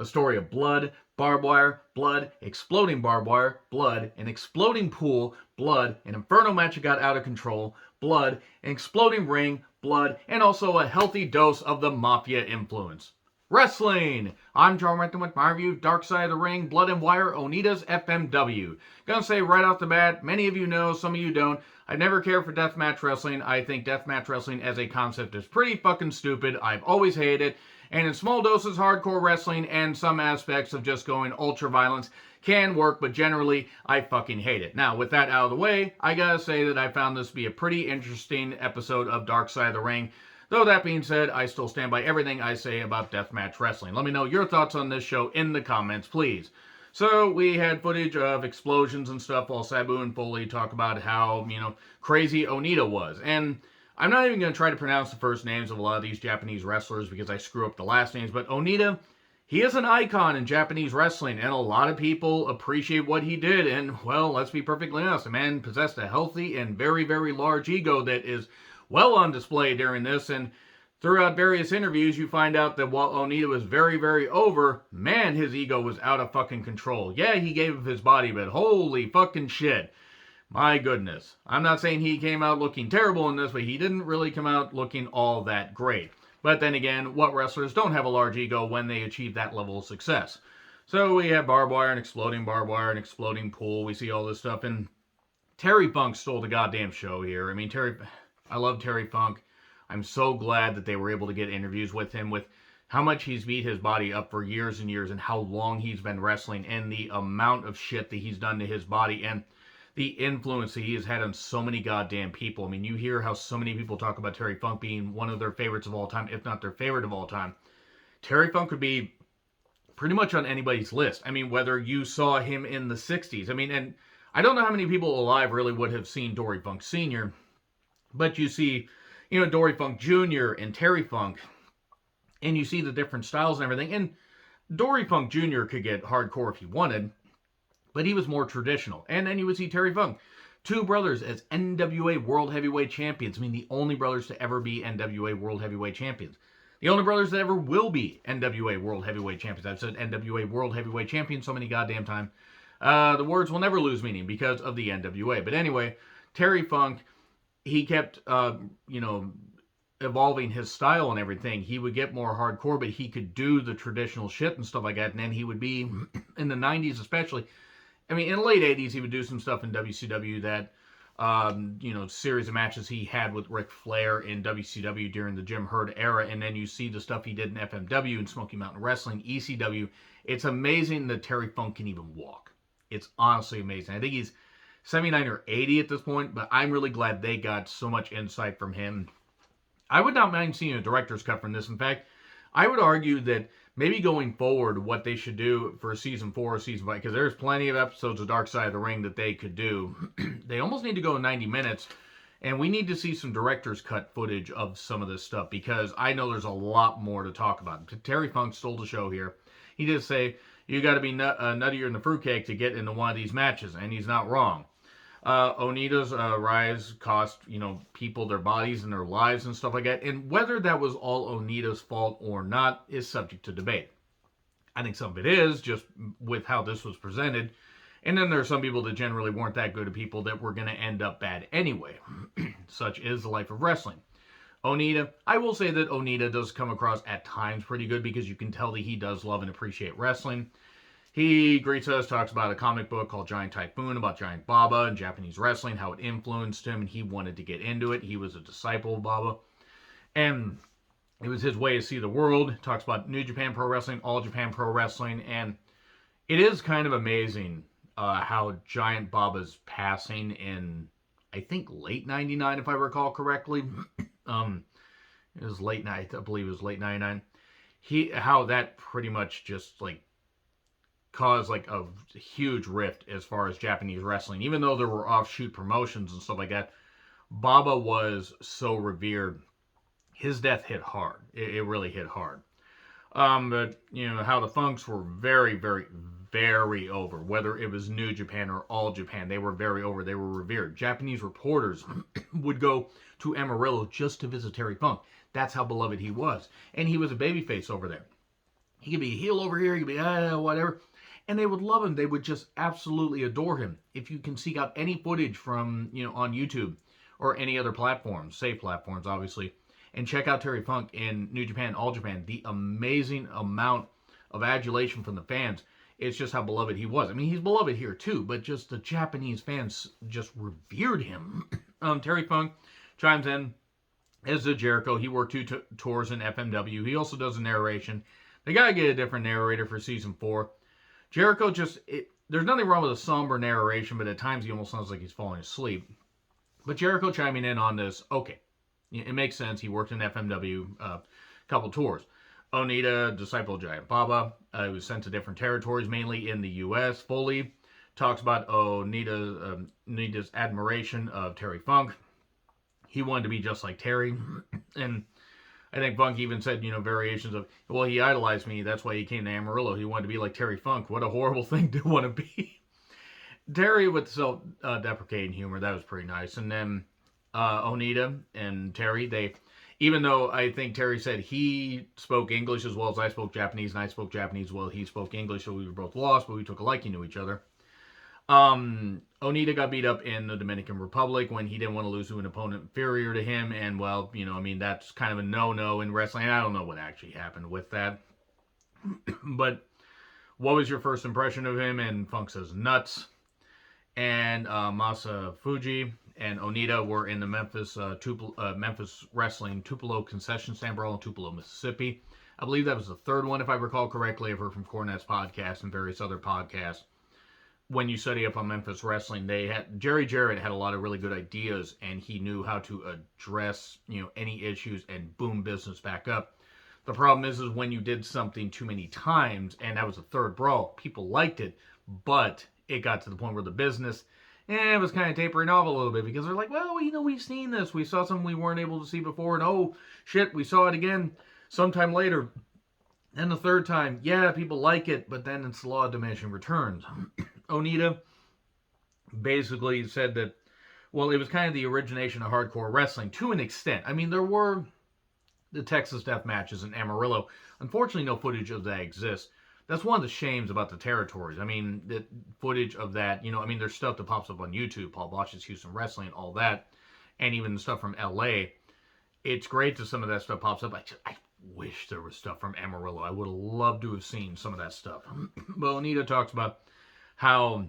A story of blood, barbed wire, blood, exploding barbed wire, blood, an exploding pool, blood, an inferno match that got out of control, blood, an exploding ring, blood, and also a healthy dose of the Mafia influence. Wrestling! I'm John Renton with my review, Dark Side of the Ring, Blood and Wire, Onita's FMW. Gonna say right off the bat, many of you know, some of you don't, I've never cared for deathmatch wrestling. I think deathmatch wrestling as a concept is pretty fucking stupid. I've always hated it. And in small doses, hardcore wrestling and some aspects of just going ultra violence can work, but generally, I fucking hate it. Now, with that out of the way, I gotta say that I found this to be a pretty interesting episode of Dark Side of the Ring. Though that being said, I still stand by everything I say about deathmatch wrestling. Let me know your thoughts on this show in the comments, please. So, we had footage of explosions and stuff while Sabu and Foley talk about how, crazy Onita was. And I'm not even going to try to pronounce the first names of a lot of these Japanese wrestlers because I screw up the last names, but Onita, he is an icon in Japanese wrestling, and a lot of people appreciate what he did, and, well, let's be perfectly honest, the man possessed a healthy and very, very large ego that is well on display during this, and throughout various interviews, you find out that while Onita was very, very over, man, his ego was out of fucking control. Yeah, he gave up his body, but holy fucking shit. My goodness. I'm not saying he came out looking terrible in this, but he didn't really come out looking all that great. But then again, what wrestlers don't have a large ego when they achieve that level of success? So we have barbed wire and exploding pool. We see all this stuff, and Terry Funk stole the goddamn show here. I mean, I love Terry Funk. I'm so glad that they were able to get interviews with him with how much he's beat his body up for years and years and how long he's been wrestling and the amount of shit that he's done to his body and the influence that he has had on so many goddamn people. I mean, you hear how so many people talk about Terry Funk being one of their favorites of all time, if not their favorite of all time. Terry Funk would be pretty much on anybody's list. I mean, whether you saw him in the 60s. I mean, and I don't know how many people alive really would have seen Dory Funk Sr., but you see, Dory Funk Jr. and Terry Funk, and you see the different styles and everything. And Dory Funk Jr. could get hardcore if he wanted, but he was more traditional. And then you would see Terry Funk, two brothers as NWA World Heavyweight Champions. I mean, the only brothers to ever be NWA World Heavyweight Champions. The only brothers that ever will be NWA World Heavyweight Champions. I've said NWA World Heavyweight Champion so many goddamn times. The words will never lose meaning because of the NWA. But anyway, Terry Funk, he kept, evolving his style and everything. He would get more hardcore, but he could do the traditional shit and stuff like that. And then he would be, in the 90s especially, I mean, in the late 80s, he would do some stuff in WCW that, series of matches he had with Ric Flair in WCW during the Jim Herd era. And then you see the stuff he did in FMW and Smoky Mountain Wrestling, ECW. It's amazing that Terry Funk can even walk. It's honestly amazing. I think he's 79 or 80 at this point, but I'm really glad they got so much insight from him. I would not mind seeing a director's cut from this. In fact, I would argue that maybe going forward, what they should do for season 4 or season 5, because there's plenty of episodes of Dark Side of the Ring that they could do. They almost need to go 90 minutes, and we need to see some director's cut footage of some of this stuff, because I know there's a lot more to talk about. Terry Funk stole the show here. He did say, you got to be nuttier than the fruitcake to get into one of these matches, and he's not wrong. Onita's rise cost, people their bodies and their lives and stuff like that. And whether that was all Onita's fault or not is subject to debate. I think some of it is, just with how this was presented. And then there are some people that generally weren't that good at people that were going to end up bad anyway. Such is the life of wrestling. Onita, I will say that Onita does come across at times pretty good because you can tell that he does love and appreciate wrestling. He greets us, talks about a comic book called Giant Typhoon about Giant Baba and Japanese wrestling, how it influenced him, and he wanted to get into it. He was a disciple of Baba, and it was his way to see the world. Talks about New Japan Pro Wrestling, All Japan Pro Wrestling, and it is kind of amazing how Giant Baba's passing in, I think, late 99, if I recall correctly. It was late night, I believe it was late 99. How that pretty much just, caused a huge rift as far as Japanese wrestling. Even though there were offshoot promotions and stuff like that, Baba was so revered. His death hit hard. It really hit hard. But, how the Funks were very, very, very over. Whether it was New Japan or All Japan, they were very over. They were revered. Japanese reporters would go to Amarillo just to visit Terry Funk. That's how beloved he was. And he was a babyface over there. He could be a heel over here, he could be whatever. And they would love him. They would just absolutely adore him. If you can seek out any footage from, on YouTube or any other platforms, safe platforms, obviously, and check out Terry Funk in New Japan, All Japan, the amazing amount of adulation from the fans. It's just how beloved he was. I mean, he's beloved here too, but just the Japanese fans just revered him. Terry Funk chimes in as a Jericho. He worked two tours in FMW. He also does a narration. They gotta get a different narrator for season 4. Jericho there's nothing wrong with a somber narration, but at times he almost sounds like he's falling asleep. But Jericho chiming in on this, okay, it makes sense. He worked in FMW a couple tours. Onita, disciple of Giant Baba, was sent to different territories, mainly in the U.S. Foley talks about Onita's admiration of Terry Funk. He wanted to be just like Terry, and I think Funk even said, variations of, well, he idolized me. That's why he came to Amarillo. He wanted to be like Terry Funk. What a horrible thing to want to be. Terry with self-deprecating humor. That was pretty nice. And then Onita and Terry, even though I think Terry said he spoke English as well as I spoke Japanese, and I spoke Japanese as well, he spoke English, so we were both lost, but we took a liking to each other. Onita got beat up in the Dominican Republic when he didn't want to lose to an opponent inferior to him, and well, that's kind of a no-no in wrestling. I don't know what actually happened with that. But what was your first impression of him? And Funk says nuts. And Masa Fuji and Onita were in the Memphis Wrestling Tupelo concession stand brawl in Tupelo, Mississippi. I believe that was the third one, if I recall correctly. I've heard from Cornette's podcast and various other podcasts. When you study up on Memphis wrestling, Jerry Jarrett had a lot of really good ideas, and he knew how to address any issues and boom business back up. The problem is when you did something too many times, and that was the third brawl, people liked it, but it got to the point where the business it was kind of tapering off a little bit, because they're like, well, we've seen this, we saw something we weren't able to see before, and oh shit, we saw it again sometime later. And the third time, yeah, people like it, but then it's the law of diminishing returns. Onita basically said that, well, it was kind of the origination of hardcore wrestling to an extent. I mean, there were the Texas Death Matches in Amarillo. Unfortunately, no footage of that exists. That's one of the shames about the territories. I mean, the footage of that, there's stuff that pops up on YouTube, Paul Bosch's Houston Wrestling, all that, and even the stuff from LA. It's great that some of that stuff pops up. I wish there was stuff from Amarillo. I would have loved to have seen some of that stuff. But Onita talks about how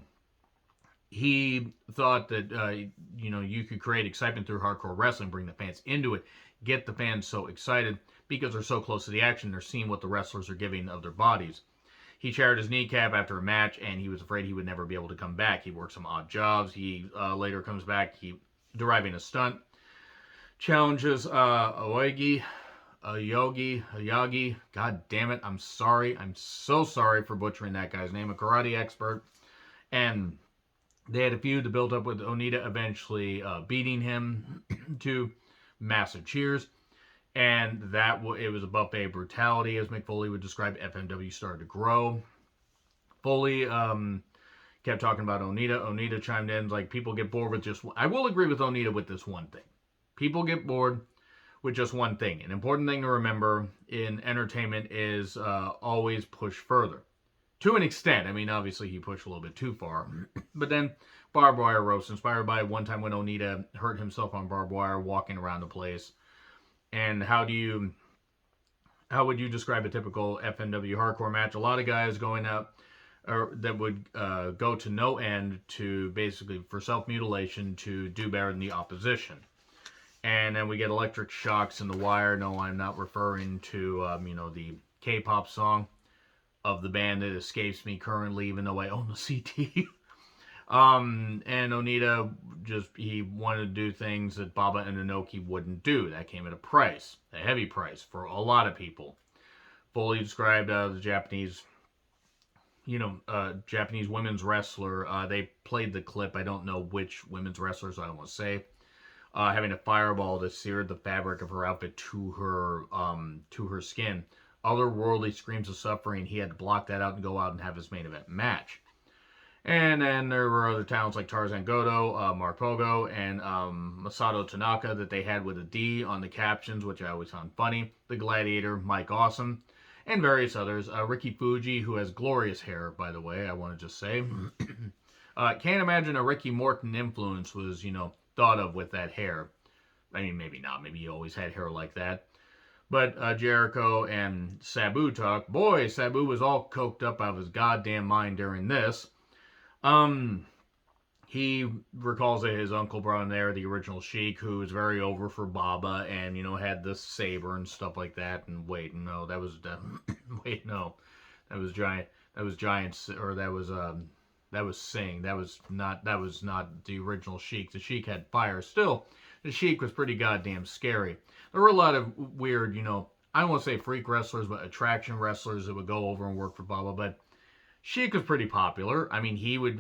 he thought that, you could create excitement through hardcore wrestling, bring the fans into it, get the fans so excited because they're so close to the action, they're seeing what the wrestlers are giving of their bodies. He shattered his kneecap after a match, and he was afraid he would never be able to come back. He worked some odd jobs. He later comes back, deriving a stunt, challenges Oyagi, God damn it, I'm sorry. I'm so sorry for butchering that guy's name, a karate expert. And they had a feud that built up with Onita eventually beating him to massive cheers. And it was a buffet brutality, as Mick Foley would describe. FMW started to grow. Foley kept talking about Onita. Onita chimed in, like, people get bored with just... I will agree with Onita with this one thing. People get bored with just one thing. An important thing to remember in entertainment is always push further. To an extent. I mean, obviously he pushed a little bit too far. But then barbed wire roast, inspired by one time when Onita hurt himself on barbed wire walking around the place. And how would you describe a typical FMW hardcore match? A lot of guys going out that would go to no end to basically for self-mutilation to do better than the opposition. And then we get electric shocks in the wire. No, I'm not referring to, the K-pop song of the band that escapes me currently, even though I own the CD. And Onita he wanted to do things that Baba and Inoki wouldn't do. That came at a heavy price for a lot of people. Foley described the Japanese, Japanese women's wrestler. They played the clip. I don't know which women's wrestlers I want to say. Having a fireball that seared the fabric of her outfit to her skin. Otherworldly screams of suffering. He had to block that out and go out and have his main event match. And then there were other talents like Tarzan Goto, Mark Pogo, and Masato Tanaka that they had with a D on the captions, which I always found funny. The Gladiator, Mike Awesome. and various others. Ricky Fuji, who has glorious hair, by the way, I want to just say. Can't imagine a Ricky Morton influence was, thought of with that hair. I mean, maybe not. Maybe he always had hair like that. But Jericho and Sabu talk. Boy, Sabu was all coked up out of his goddamn mind during this. Um, he recalls that his uncle brought in there the original Sheik, who was very over for Baba, and had the saber and stuff like that. And wait, no, that was wait, no, that was giant. That was Giants, or that was Singh. That was not the original Sheik. The Sheik had fire. Still, the Sheik was pretty goddamn scary. There were a lot of weird, I don't want to say freak wrestlers, but attraction wrestlers that would go over and work for Baba. But Sheik was pretty popular. I mean, he would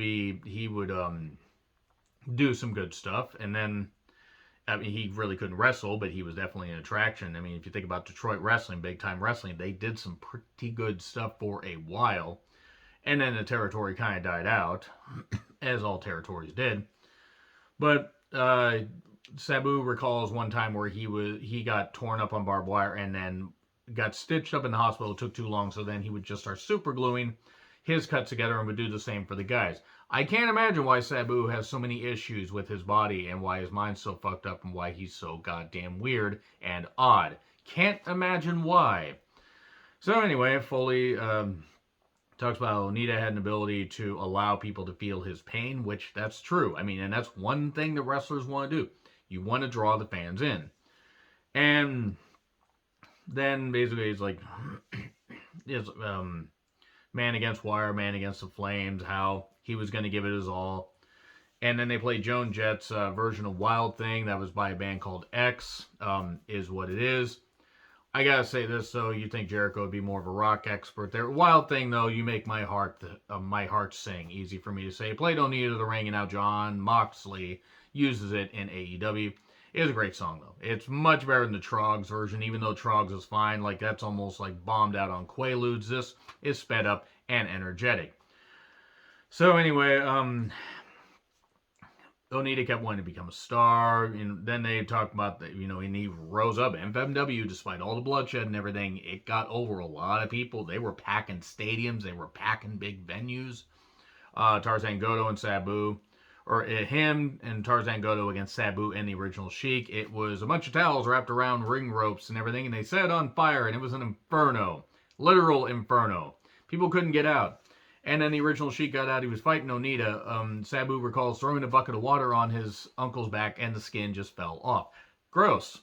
do some good stuff, and then I mean, he really couldn't wrestle, but he was definitely an attraction. I mean, if you think about Detroit wrestling, big time wrestling, they did some pretty good stuff for a while, and then the territory kind of died out, as all territories did. But Sabu recalls one time where he got torn up on barbed wire and then got stitched up in the hospital. It took too long, so then he would just start super gluing his cuts together and would do the same for the guys. I can't imagine why Sabu has so many issues with his body and why his mind's so fucked up and why he's so goddamn weird and odd. Can't imagine why. So anyway, Foley talks about how Onita had an ability to allow people to feel his pain, which that's true. I mean, and that's one thing that wrestlers want to do. You want to draw the fans in. And then basically he's like, it's, Man Against Wire, Man Against the Flames, how he was going to give it his all. And then they played Joan Jett's version of Wild Thing. That was by a band called X, is what it is. I gotta say this, though. You think Jericho would be more of a rock expert there. Wild Thing, though, you make my heart sing. Easy for me to say. Played Onita to the ring, and now Jon Moxley uses it in AEW. It is a great song, though. It's much better than the Trogs version, even though Trogs is fine. Like, that's almost like bombed out on Quaaludes. This is sped up and energetic. So, anyway, Onita kept wanting to become a star, and then they talked about that, and he rose up. FMW, despite all the bloodshed and everything, it got over a lot of people. They were packing stadiums, they were packing big venues. Tarzan Goto and Sabu, or him and Tarzan Goto against Sabu and the original Sheik. It was a bunch of towels wrapped around ring ropes and everything, and they set it on fire, and it was an inferno, literal inferno. People couldn't get out. And then the original Sheik got out. He was fighting Onita. Sabu recalls throwing a bucket of water on his uncle's back, and the skin just fell off. Gross.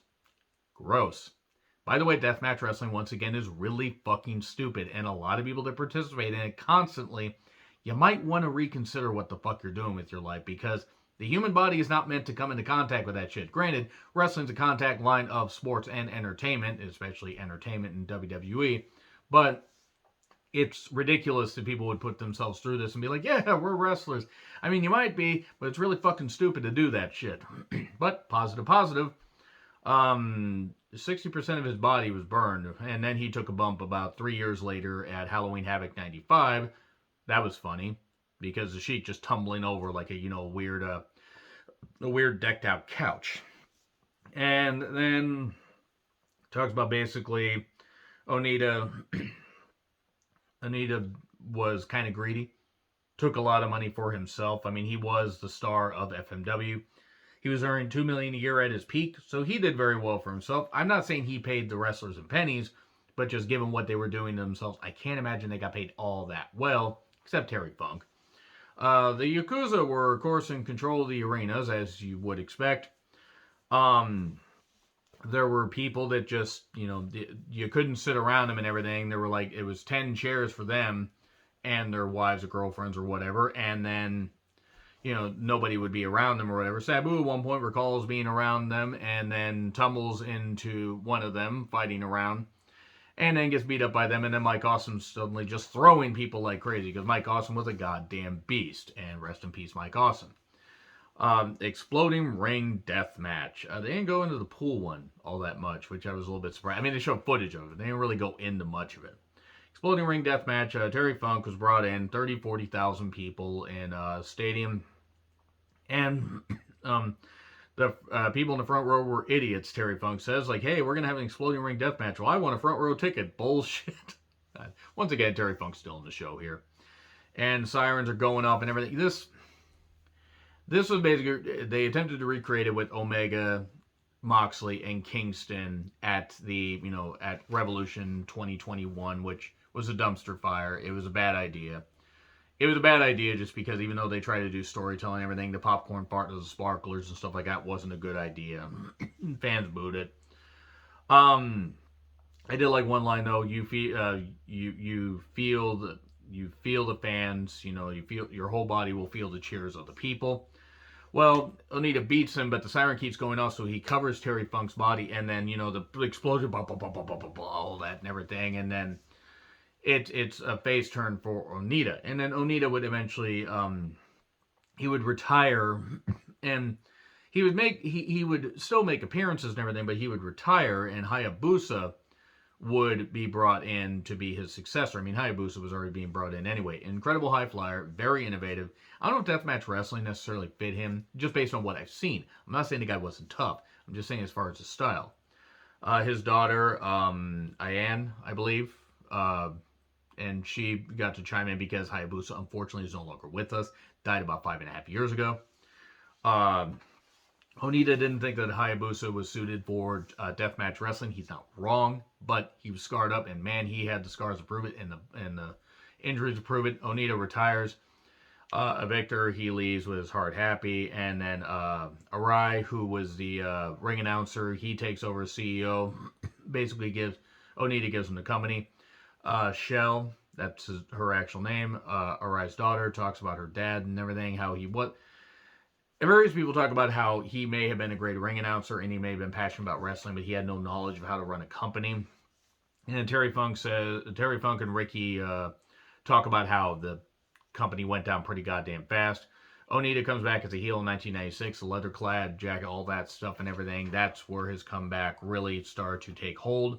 Gross. By the way, deathmatch wrestling, once again, is really fucking stupid. And a lot of people that participate in it constantly, you might want to reconsider what the fuck you're doing with your life, because the human body is not meant to come into contact with that shit. Granted, wrestling's a contact line of sports and entertainment, especially entertainment in WWE, but it's ridiculous that people would put themselves through this and be like, yeah, we're wrestlers. I mean, you might be, but it's really fucking stupid to do that shit. But positive. 60% of his body was burned, and then he took a bump about 3 years later at Halloween Havoc 95. That was funny, because the Sheik just tumbling over like a weird decked out couch. And then talks about basically Onita was kind of greedy, took a lot of money for himself. I mean, he was the star of FMW. He was earning $2 million a year at his peak, so he did very well for himself. I'm not saying he paid the wrestlers in pennies, but just given what they were doing to themselves, I can't imagine they got paid all that well, except Terry Funk. The Yakuza were, of course, in control of the arenas, as you would expect. There were people that just, you couldn't sit around them and everything. There were it was 10 chairs for them and their wives or girlfriends or whatever. And then, nobody would be around them or whatever. Sabu at one point recalls being around them and then tumbles into one of them fighting around and then gets beat up by them. And then Mike Awesome suddenly just throwing people like crazy, because Mike Awesome was a goddamn beast. And rest in peace, Mike Awesome. Exploding ring death match. They didn't go into the pool one all that much, which I was a little bit surprised. I mean, they showed footage of it. They didn't really go into much of it. Exploding ring death match. Terry Funk was brought in. 40,000 people in a stadium. And the people in the front row were idiots, Terry Funk says. Like, hey, we're going to have an exploding ring death match. Well, I want a front row ticket. Bullshit. Once again, Terry Funk's still in the show here. And sirens are going off and everything. This was basically, they attempted to recreate it with Omega, Moxley, and Kingston at at Revolution 2021, which was a dumpster fire. It was a bad idea. It was a bad idea just because even though they tried to do storytelling and everything, the popcorn part of the sparklers and stuff like that wasn't a good idea. Fans booed it. I did like one line though. You feel the fans. You feel your whole body will feel the cheers of the people. Well, Onita beats him, but the siren keeps going off, so he covers Terry Funk's body, and then the explosion, blah, blah, blah, blah, blah, blah, blah, all that and everything, and then it's a face turn for Onita, and then Onita would eventually he would retire, and he would still make appearances and everything, but he would retire, and Hayabusa would be brought in to be his successor. I mean, Hayabusa was already being brought in anyway. Incredible high flyer, very innovative. I don't know if deathmatch wrestling necessarily fit him, just based on what I've seen. I'm not saying the guy wasn't tough. I'm just saying as far as his style. His daughter, Ayan, I believe, and she got to chime in because Hayabusa, unfortunately, is no longer with us. Died about 5.5 years ago. Onita didn't think that Hayabusa was suited for deathmatch wrestling. He's not wrong, but he was scarred up, and man, he had the scars to prove it, and the injuries to prove it. Onita retires. Victor, he leaves with his heart happy, and then Arai, who was the ring announcer, he takes over as CEO. Basically, Onita gives him the company. Shell, that's her actual name. Arai's daughter talks about her dad and everything, how he what. Various people talk about how he may have been a great ring announcer and he may have been passionate about wrestling, but he had no knowledge of how to run a company. And then Terry Funk and Ricky talk about how the company went down pretty goddamn fast. Onita comes back as a heel in 1996, the leather-clad jacket, all that stuff and everything. That's where his comeback really started to take hold.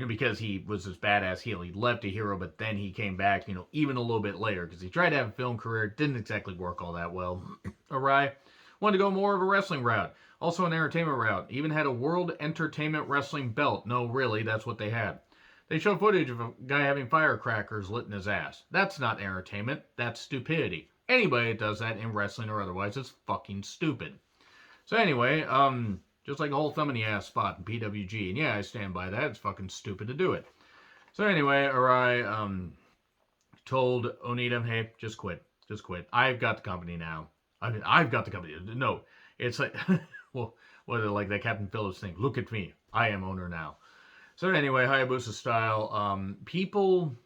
Because he was this badass heel. He left a hero, but then he came back, even a little bit later. Because he tried to have a film career. Didn't exactly work all that well. Arai wanted to go more of a wrestling route. Also an entertainment route. Even had a World Entertainment Wrestling belt. No, really, that's what they had. They show footage of a guy having firecrackers lit in his ass. That's not entertainment. That's stupidity. Anybody that does that in wrestling or otherwise is fucking stupid. So anyway, just like a whole thumb in the ass spot in PWG. And yeah, I stand by that. It's fucking stupid to do it. So anyway, Arai told Onita, hey, just quit. Just quit. I've got the company now. I've got the company. No, it's like, well, what is it, like that Captain Phillips thing? Look at me. I am owner now. So anyway, Hayabusa style. People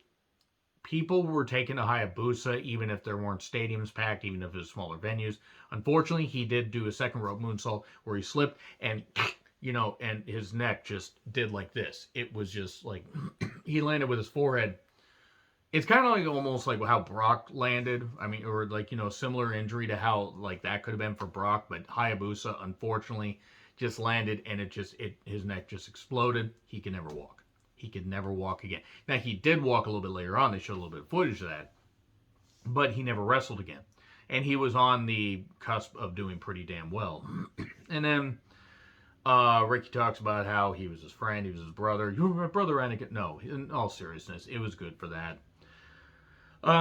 were taking to Hayabusa even if there weren't stadiums packed, even if it was smaller venues. Unfortunately, he did do a second rope moonsault where he slipped and, and his neck just did like this. It was just like, he landed with his forehead. It's kind of like almost like how Brock landed. I mean, or like, similar injury to how like that could have been for Brock. But Hayabusa, unfortunately, just landed and his neck just exploded. He could never walk. He could never walk again. Now, he did walk a little bit later on. They showed a little bit of footage of that. But he never wrestled again. And he was on the cusp of doing pretty damn well. And then Ricky talks about how he was his friend. He was his brother. You're my brother, Anakin. No, in all seriousness, it was good for that.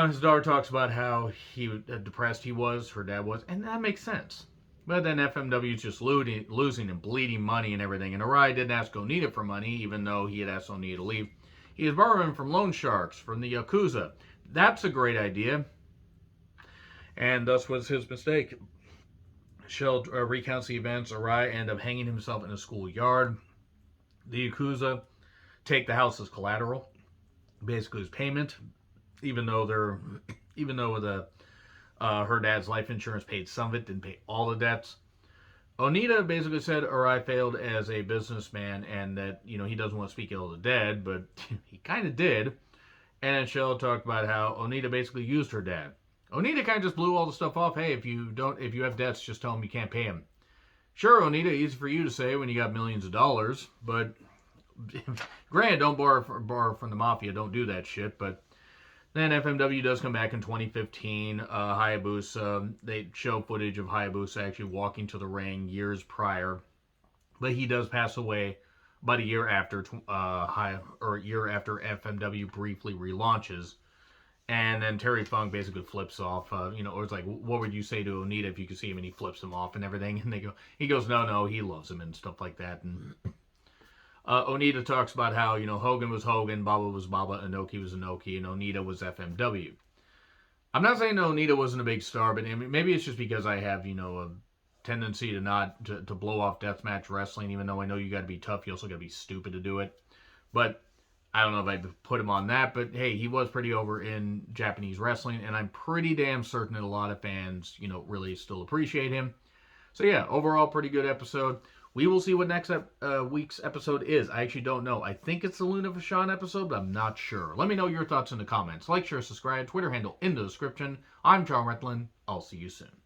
His daughter talks about how depressed he was. Her dad was. And that makes sense. But then FMW is just losing and bleeding money and everything. And Arai didn't ask Onita for money, even though he had asked Onita to leave. He was borrowing from loan sharks, from the Yakuza. That's a great idea. And thus was his mistake. Shell recounts the events. Arai ended up hanging himself in a schoolyard. The Yakuza take the house as collateral, basically as payment, even though her dad's life insurance paid some of it, didn't pay all the debts. Onita basically said Arai failed as a businessman and that, he doesn't want to speak ill of the dead, but he kind of did. And then Shell talked about how Onita basically used her dad. Onita kind of just blew all the stuff off. Hey, if you have debts, just tell him you can't pay him. Sure, Onita, easy for you to say when you got millions of dollars, but granted, don't borrow from the mafia. Don't do that shit, but then FMW does come back in 2015. Hayabusa, they show footage of Hayabusa actually walking to the ring years prior. But he does pass away about a year after year after FMW briefly relaunches. And then Terry Funk basically flips off, or it's like, what would you say to Onita if you could see him? And he flips him off and everything. And he goes, no, he loves him and stuff like that. And Onita talks about how, Hogan was Hogan, Baba was Baba, Inoki was Inoki, and Onita was FMW. I'm not saying Onita wasn't a big star, but maybe it's just because I have, a tendency to not to blow off deathmatch wrestling, even though I know you got to be tough, you also got to be stupid to do it. But I don't know if I'd put him on that, but hey, he was pretty over in Japanese wrestling, and I'm pretty damn certain that a lot of fans, really still appreciate him. So yeah, overall, pretty good episode. We will see what next week's episode is. I actually don't know. I think it's the Luna Vachon episode, but I'm not sure. Let me know your thoughts in the comments. Like, share, subscribe, Twitter handle in the description. I'm John Retlin. I'll see you soon.